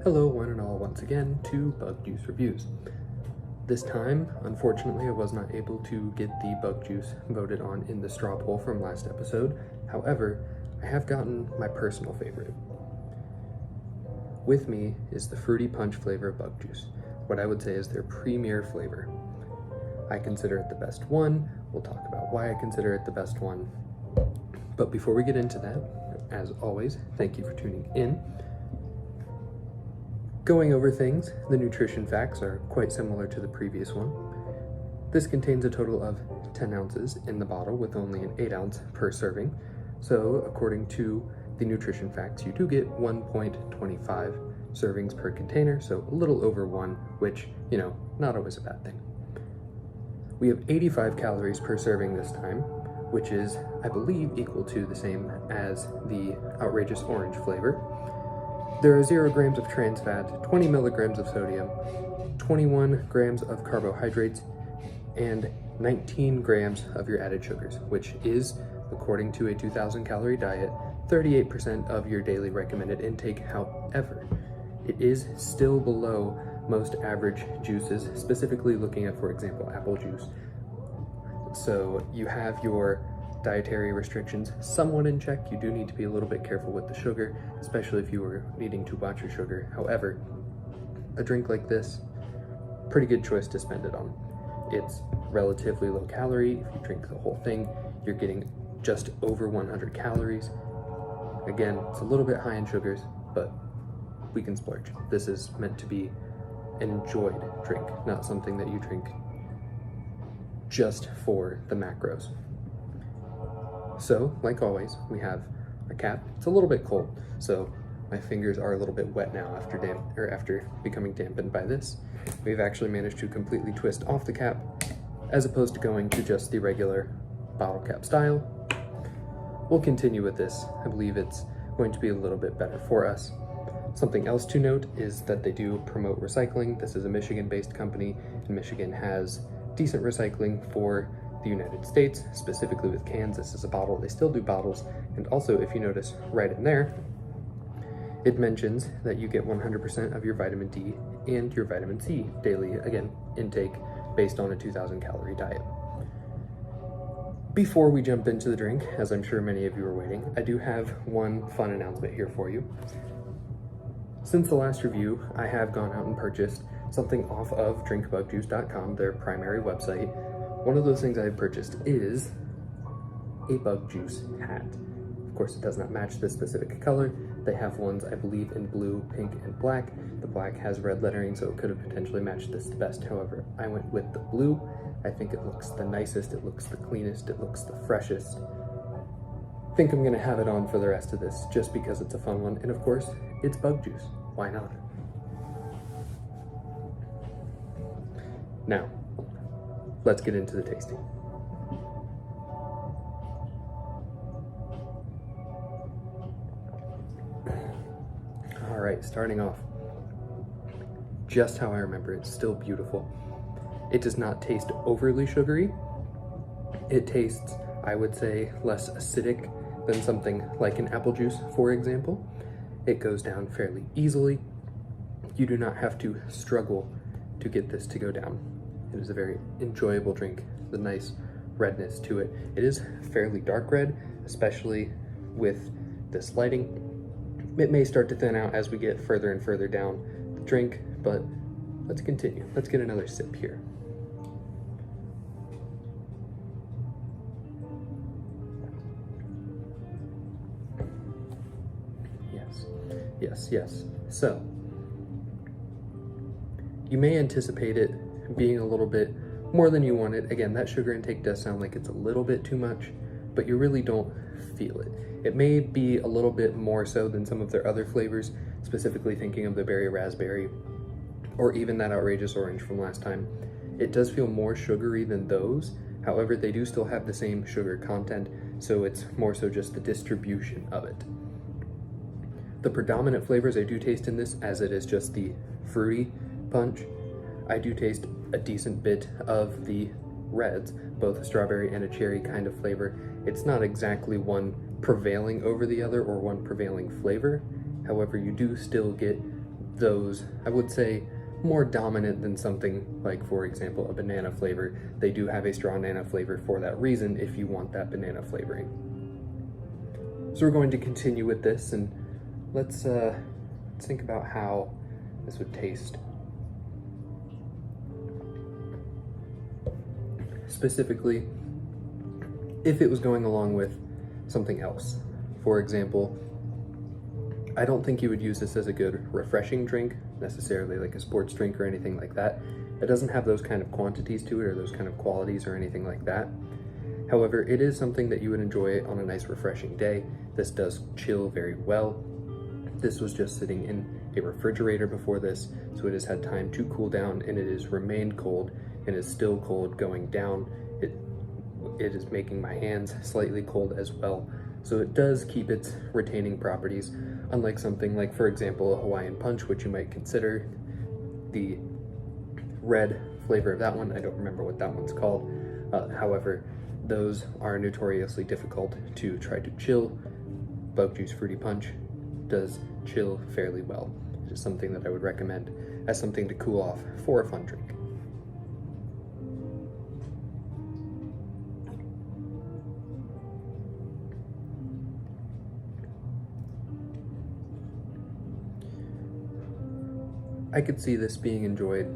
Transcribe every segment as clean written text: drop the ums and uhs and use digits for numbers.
Hello one and all once again to Bug Juice Reviews. This time, unfortunately, I was not able to get the bug juice voted on in the straw poll from last episode. However, I have gotten my personal favorite. With me is the Fruity Punch flavor bug juice, what I would say is their premier flavor. I consider it the best one. We'll talk about why I consider it the best one. But before we get into that, as always, thank you for tuning in. Going over things, the nutrition facts are quite similar to the previous one. This contains a total of 10 ounces in the bottle with only an 8 ounce per serving. So according to the nutrition facts, you do get 1.25 servings per container, so a little over one, which, not always a bad thing. We have 85 calories per serving this time, which is, I believe, equal to the same as the Outrageous Orange flavor. There are 0 grams of trans fat, 20 milligrams of sodium, 21 grams of carbohydrates, and 19 grams of your added sugars, which is, according to a 2,000 calorie diet, 38% of your daily recommended intake. However, it is still below most average juices, specifically looking at, for example, apple juice. So you have your dietary restrictions somewhat in check. You do need to be a little bit careful with the sugar, especially if you were needing to watch your sugar. However, a drink like this, pretty good choice to spend it on. It's relatively low calorie. If you drink the whole thing, you're getting just over 100 calories. Again, it's a little bit high in sugars, but we can splurge. This is meant to be an enjoyed drink, not something that you drink just for the macros. So, like always, we have a cap. It's a little bit cold, so my fingers are a little bit wet now after becoming dampened by this. We've actually managed to completely twist off the cap, as opposed to going to just the regular bottle cap style. We'll continue with this. I believe it's going to be a little bit better for us. Something else to note is that they do promote recycling. This is a Michigan-based company, and Michigan has decent recycling for the United States, specifically with cans. This is a bottle. They still do bottles. And also, if you notice right in there, it mentions that you get 100% of your vitamin D and your vitamin C daily, again, intake based on a 2,000 calorie diet. Before we jump into the drink, as I'm sure many of you are waiting, I do have one fun announcement here for you. Since the last review, I have gone out and purchased something off of drinkbugjuice.com, their primary website. One of those things I have purchased is a bug juice hat. Of course, it does not match this specific color. They have ones, I believe, in blue, pink, and black. The black has red lettering, so it could have potentially matched this the best. However, I went with the blue. I think it looks the nicest, it looks the cleanest, it looks the freshest. I think I'm gonna have it on for the rest of this just because it's a fun one. And of course, it's bug juice. Why not? Now, let's get into the tasting. All right, starting off, just how I remember, it's still beautiful. It does not taste overly sugary. It tastes, I would say, less acidic than something like an apple juice, for example. It goes down fairly easily. You do not have to struggle to get this to go down. It is a very enjoyable drink, the nice redness to it. It is fairly dark red, especially with this lighting. It may start to thin out as we get further and further down the drink, but let's continue. Let's get another sip here. Yes. So, you may anticipate it being a little bit more than you wanted. Again, that sugar intake does sound like it's a little bit too much, but you really don't feel it. It may be a little bit more so than some of their other flavors, specifically thinking of the berry raspberry or even that outrageous orange from last time. It does feel more sugary than those. However, they do still have the same sugar content, so it's more so just the distribution of it. The predominant flavors I do taste in this, as it is just the fruity punch, I do taste a decent bit of the reds, both a strawberry and a cherry kind of flavor. It's not exactly one prevailing over the other or one prevailing flavor. However, you do still get those, I would say, more dominant than something like, for example, a banana flavor. They do have a strong banana flavor for that reason if you want that banana flavoring. So we're going to continue with this, and let's think about how this would taste. Specifically, if it was going along with something else. For example, I don't think you would use this as a good refreshing drink, necessarily like a sports drink or anything like that. It doesn't have those kind of quantities to it or those kind of qualities or anything like that. However, it is something that you would enjoy on a nice refreshing day. This does chill very well. This was just sitting in a refrigerator before this, so it has had time to cool down, and it has remained cold and is still cold going down. It is making my hands slightly cold as well. So it does keep its retaining properties, unlike something like, for example, a Hawaiian Punch, which you might consider. The red flavor of that one, I don't remember what that one's called. However, those are notoriously difficult to try to chill. Bug Juice Fruity Punch does chill fairly well. It is something that I would recommend as something to cool off for a fun drink. I could see this being enjoyed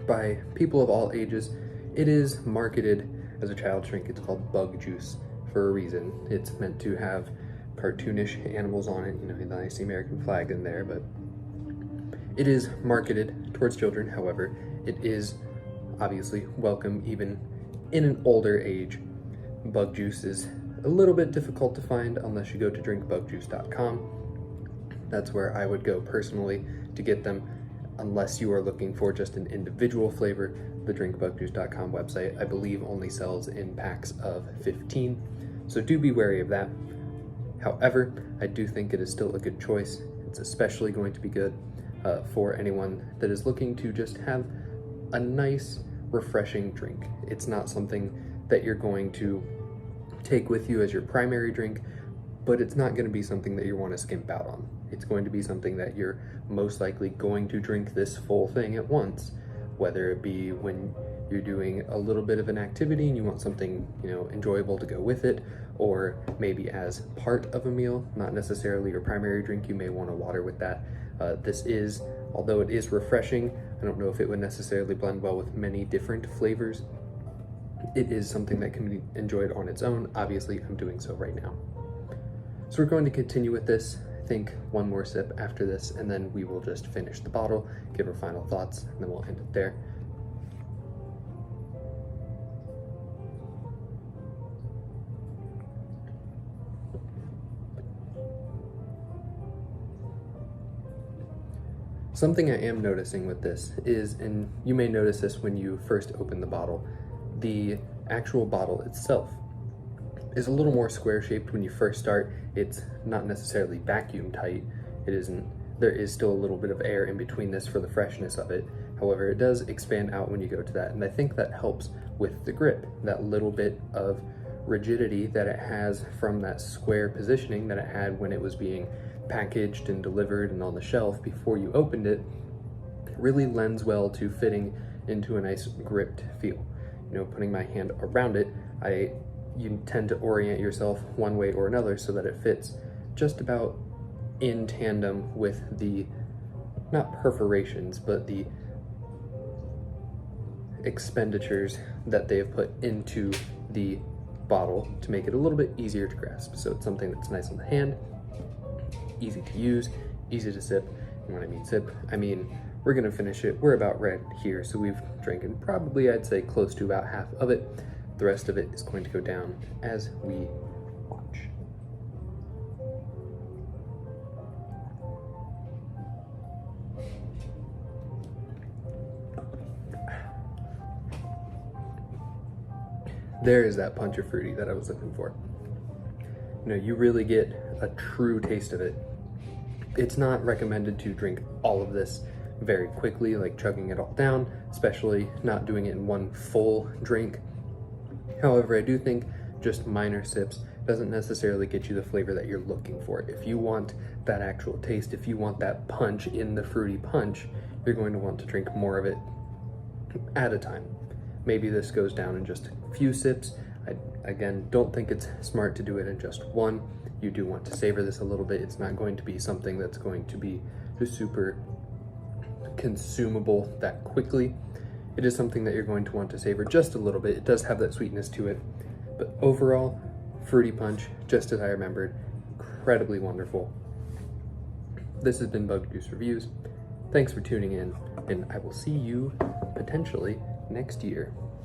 by people of all ages. It is marketed as a child's drink. It's called Bug Juice for a reason. It's meant to have cartoonish animals on it, you know, the nice American flag in there, but it is marketed towards children. However, it is obviously welcome even in an older age. Bug Juice is a little bit difficult to find unless you go to drinkbugjuice.com. That's where I would go personally to get them, unless you are looking for just an individual flavor. The drinkbugjuice.com website, I believe, only sells in packs of 15, so do be wary of that. However, I do think it is still a good choice. It's especially going to be good for anyone that is looking to just have a nice, refreshing drink. It's not something that you're going to take with you as your primary drink, but it's not going to be something that you want to skimp out on. It's going to be something that you're most likely going to drink this full thing at once, whether it be when you're doing a little bit of an activity and you want something, you know, enjoyable to go with it, or maybe as part of a meal, not necessarily your primary drink. You may want to water with that. This is, although it is refreshing, I don't know if it would necessarily blend well with many different flavors. It is something that can be enjoyed on its own. Obviously, I'm doing so right now. So we're going to continue with this. I think one more sip after this, and then we will just finish the bottle, give our final thoughts, and then we'll end it there. Something I am noticing with this is, and you may notice this when you first open the bottle, the actual bottle itself is a little more square shaped when you first start. It's not necessarily vacuum tight. It isn't. There is still a little bit of air in between this for the freshness of it. However, it does expand out when you go to that, and I think that helps with the grip, that little bit of rigidity that it has from that square positioning that it had when it was being packaged and delivered and on the shelf before you opened it. Really lends well to fitting into a nice gripped feel. You know, putting my hand around it, you tend to orient yourself one way or another so that it fits just about in tandem with the, not perforations, but the expenditures that they have put into the bottle to make it a little bit easier to grasp. So it's something that's nice on the hand, easy to use, easy to sip. And when I mean sip, I mean we're gonna finish it. We're about right here, so we've drinking probably, I'd say, close to about half of it. The rest of it is going to go down as we watch. There is that punch of fruity that I was looking for. You know, you really get a true taste of it. It's not recommended to drink all of this very quickly, like chugging it all down, especially not doing it in one full drink. However, I do think just minor sips doesn't necessarily get you the flavor that you're looking for. If you want that actual taste, if you want that punch in the fruity punch, you're going to want to drink more of it at a time. Maybe this goes down in just a few sips. I, again, don't think it's smart to do it in just one. You do want to savor this a little bit. It's not going to be something that's going to be just super consumable that quickly. It is something that you're going to want to savor just a little bit. It does have that sweetness to it, but overall, fruity punch, just as I remembered, incredibly wonderful. This has been Bug Juice Reviews. Thanks for tuning in, and I will see you potentially next year.